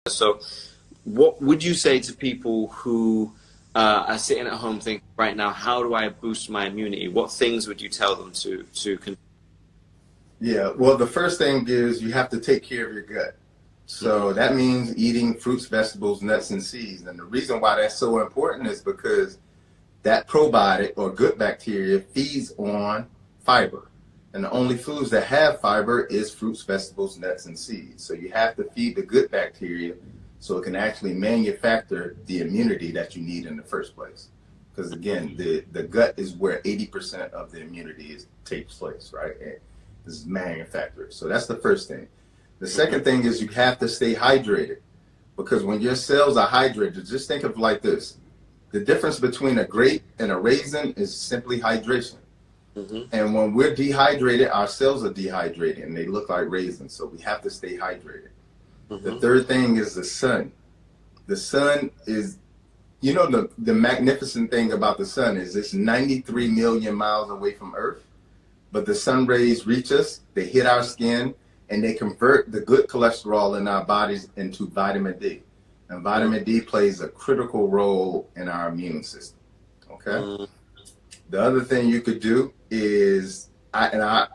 So what would you say to people who are sitting at home thinking right now, how do I boost my immunity? What things would you tell them to Yeah, well, the first thing is you have to take care of your gut. So that means eating fruits, vegetables, nuts, and seeds. And the reason why that's so important is because that probiotic or gut bacteria feeds on fiber. And the only foods that have fiber is fruits, vegetables, nuts, and seeds. So you have to feed the gut bacteria so it can actually manufacture the immunity that you need in the first place. Because again, the gut is where 80% of the immunity takes place, right? And this is manufactured. So that's the first thing. The second thing is you have to stay hydrated, because when your cells are hydrated, just think of it like this. The difference between a grape and a raisin is simply hydration. And when we're dehydrated, our cells are dehydrated and they look like raisins. So we have to stay hydrated. The third thing is the sun. The sun is, you know, the magnificent thing about the sun is it's 93 million miles away from Earth, but the sun rays reach us, they hit our skin, and they convert the good cholesterol in our bodies into vitamin D. And vitamin D plays a critical role in our immune system. Okay? The other thing you could do is, I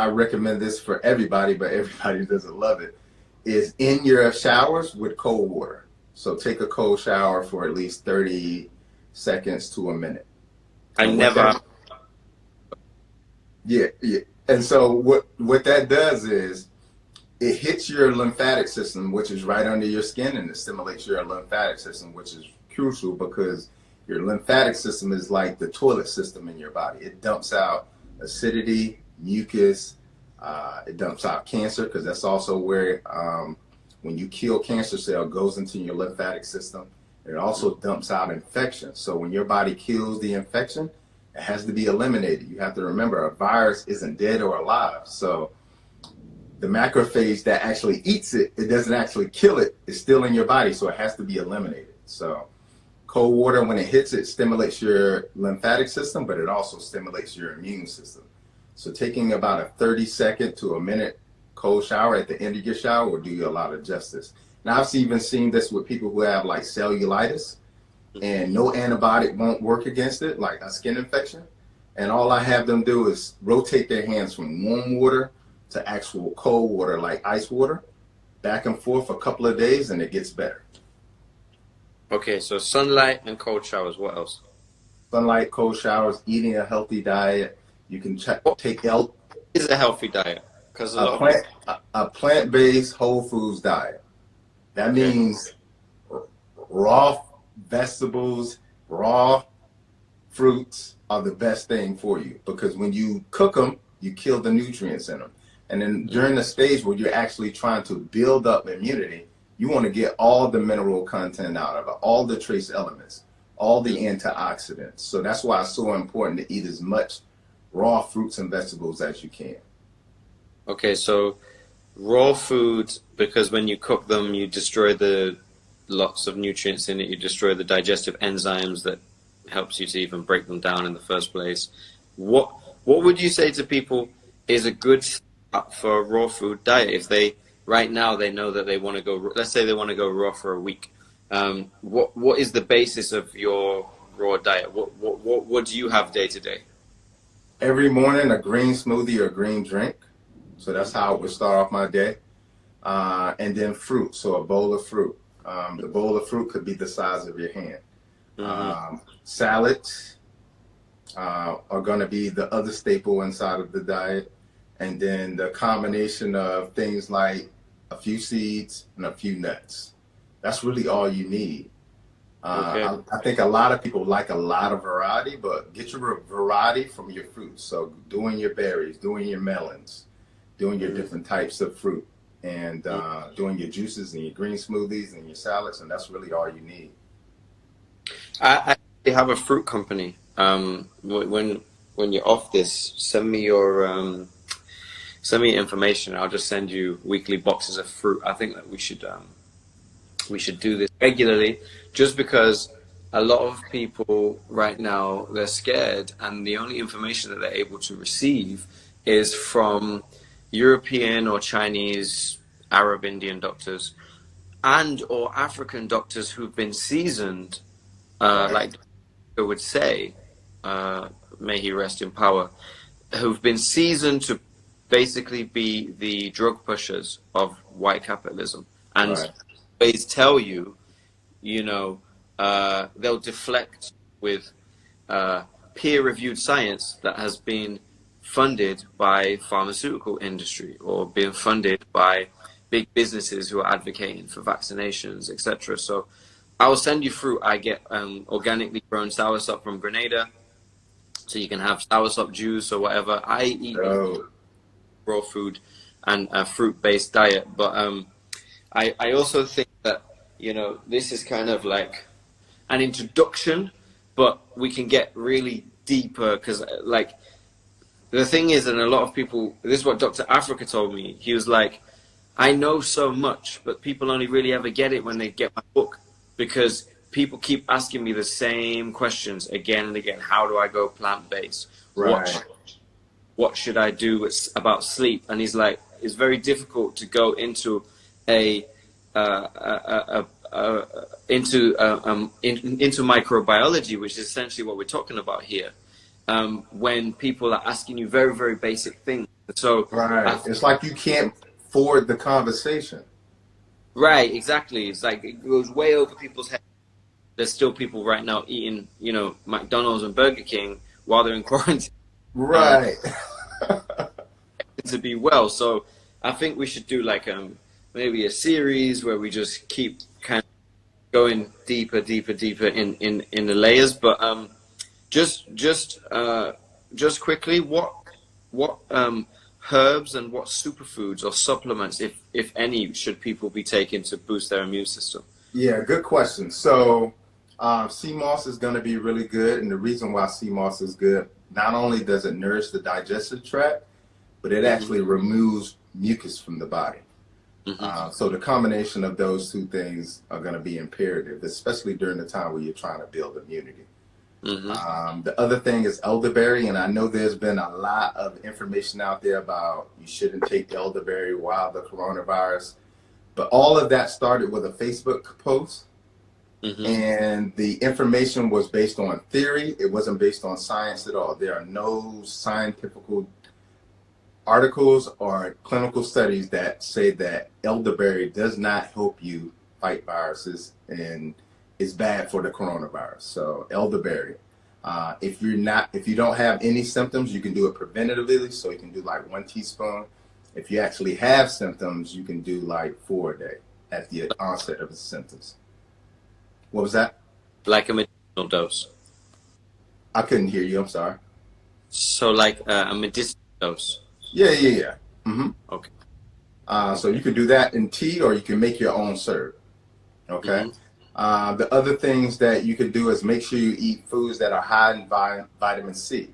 recommend this for everybody, but everybody doesn't love it, is in your showers with cold water. So take a cold shower for at least 30 seconds to a minute. Yeah. And so what that does is it hits your lymphatic system, which is right under your skin, and it stimulates your lymphatic system, which is crucial because your lymphatic system is like the toilet system in your body. It dumps out acidity, mucus, it dumps out cancer, because that's also where when you kill cancer cell, it goes into your lymphatic system. It also dumps out infection. So when your body kills the infection, it has to be eliminated. You have to remember, a virus isn't dead or alive. So the macrophage that actually eats it, it doesn't actually kill it. It's still in your body, so it has to be eliminated. So cold water, when it hits it, stimulates your lymphatic system, but it also stimulates your immune system. So taking about a 30-second to a minute cold shower at the end of your shower will do you a lot of justice. Now, I've even seen this with people who have like cellulitis, and no antibiotic won't work against it, like a skin infection. And all I have them do is rotate their hands from warm water to actual cold water, like ice water, back and forth a couple of days, and it gets better. Okay, so sunlight and cold showers. What else? Sunlight, cold showers, eating a healthy diet. You can take What is a healthy diet? Because a plant-based whole foods diet. That means raw vegetables, raw fruits are the best thing for you, because when you cook them, you kill the nutrients in them. And then during the stage where you're actually trying to build up immunity, you want to get all the mineral content out of it, all the trace elements, all the antioxidants. So that's why it's so important to eat as much raw fruits and vegetables as you can. Okay, so raw foods, because when you cook them, you destroy the lots of nutrients in it. You destroy the digestive enzymes that helps you to even break them down in the first place. What would you say to people is a good start for a raw food diet if they right now they know that they want to go? Let's say they want to go raw for a week. What is the basis of your raw diet? What do you have day to day? Every morning, a green smoothie or green drink. So that's how it would start off my day. And then fruit, so a bowl of fruit. The bowl of fruit could be the size of your hand. Salads are going to be the other staple inside of the diet. And then the combination of things like a few seeds and a few nuts. That's really all you need. I think a lot of people like a lot of variety, but get your variety from your fruits. So doing your berries, doing your melons, doing your different types of fruit, and doing your juices and your green smoothies and your salads, and that's really all you need. I have a fruit company. When you're off this, send me your information. I'll just send you weekly boxes of fruit. I think that we should do this regularly, just because a lot of people right now, they're scared, and the only information that they're able to receive is from European or Chinese, Arab, Indian doctors. and or African doctors who've been seasoned, Right. like I would say, may he rest in power, who've been seasoned to basically be the drug pushers of white capitalism, and Right. always tell you, you know, they'll deflect with peer-reviewed science that has been funded by pharmaceutical industry or being funded by big businesses who are advocating for vaccinations, etc. So I will send you fruit. I get organically grown soursop from Grenada, so you can have soursop juice or whatever. I eat Oh, raw food and a fruit-based diet, but I also think that, you know, this is kind of like an introduction, but we can get really deeper because, like, the thing is, and a lot of people, this is what Dr. Africa told me. He was like, I know so much, but people only really ever get it when they get my book, because people keep asking me the same questions again and again. How do I go plant-based? right. What should I do about sleep? And he's like, it's very difficult to go into into microbiology, which is essentially what we're talking about here. When people are asking you very, very basic things. So, Right. It's like you can't forward the conversation. right, exactly. It's like it goes way over people's heads. There's still people right now eating, you know, McDonald's and Burger King while they're in quarantine. Um, Right. to be well. So I think we should do like maybe a series where we just keep kind of going deeper, deeper, deeper in the layers. But just just quickly, what herbs and what superfoods or supplements, if any, should people be taking to boost their immune system? Yeah, good question. So, sea moss is going to be really good. And the reason why sea moss is good, not only does it nourish the digestive tract, but it Mm-hmm. actually removes mucus from the body. Mm-hmm. So the combination of those two things are going to be imperative, especially during the time where you're trying to build immunity. Mm-hmm. The other thing is elderberry, and I know there's been a lot of information out there about you shouldn't take elderberry while the coronavirus, but all of that started with a Facebook post, Mm-hmm. and the information was based on theory. It wasn't based on science at all. There are no scientific articles or clinical studies that say that elderberry does not help you fight viruses and is bad for the coronavirus. So elderberry. If you don't have any symptoms, you can do it preventatively. So you can do like 1 teaspoon. If you actually have symptoms, you can do like 4 a day at the onset of the symptoms. What was that? Like a medicinal dose. I couldn't hear you. I'm sorry. So like a medicinal dose. Yeah. Mm-hmm. Okay. So you can do that in tea, or you can make your own syrup. Okay. Mm-hmm. The other things that you can do is make sure you eat foods that are high in vitamin C.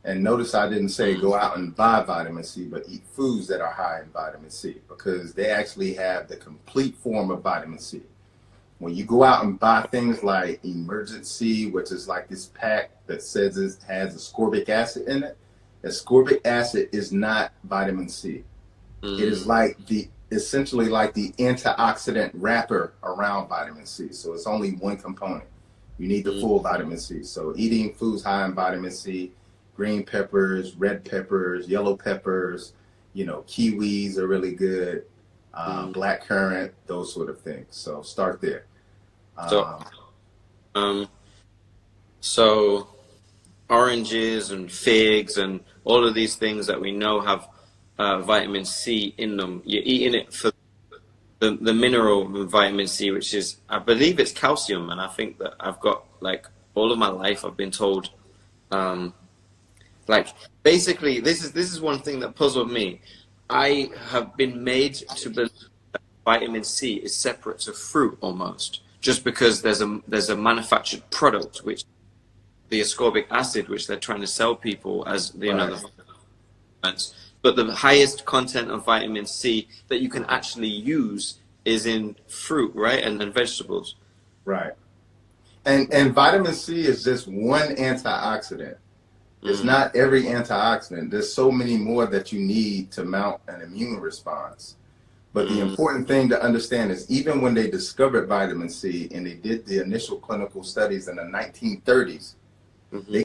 And notice I didn't say go out and buy vitamin C, but eat foods that are high in vitamin C, because they actually have the complete form of vitamin C. When you go out and buy things like Emergency, which is like this pack that says it has ascorbic acid in it, ascorbic acid is not vitamin C. Mm-hmm. It is like essentially like the antioxidant wrapper around vitamin C. So it's only one component. You need the full vitamin C. So eating foods high in vitamin C, green peppers, red peppers, yellow peppers, kiwis are really good, black currant, those sort of things. So start there. So oranges and figs and all of these things that we know have vitamin C in them. You're eating it for the mineral vitamin C, which is, I believe it's calcium, and I think that I've got, like, all of my life I've been told, like, basically this is one thing that puzzled me. I have been made to believe that vitamin C is separate to fruit almost, just because there's a manufactured product, which the ascorbic acid, which they're trying to sell people as the but the highest content of vitamin C that you can actually use is in fruit, right, and then vegetables. Right. And vitamin C is just one antioxidant. It's not every antioxidant. There's so many more that you need to mount an immune response. But the Mm, important thing to understand is even when they discovered vitamin C and they did the initial clinical studies in the 1930s, mhm. they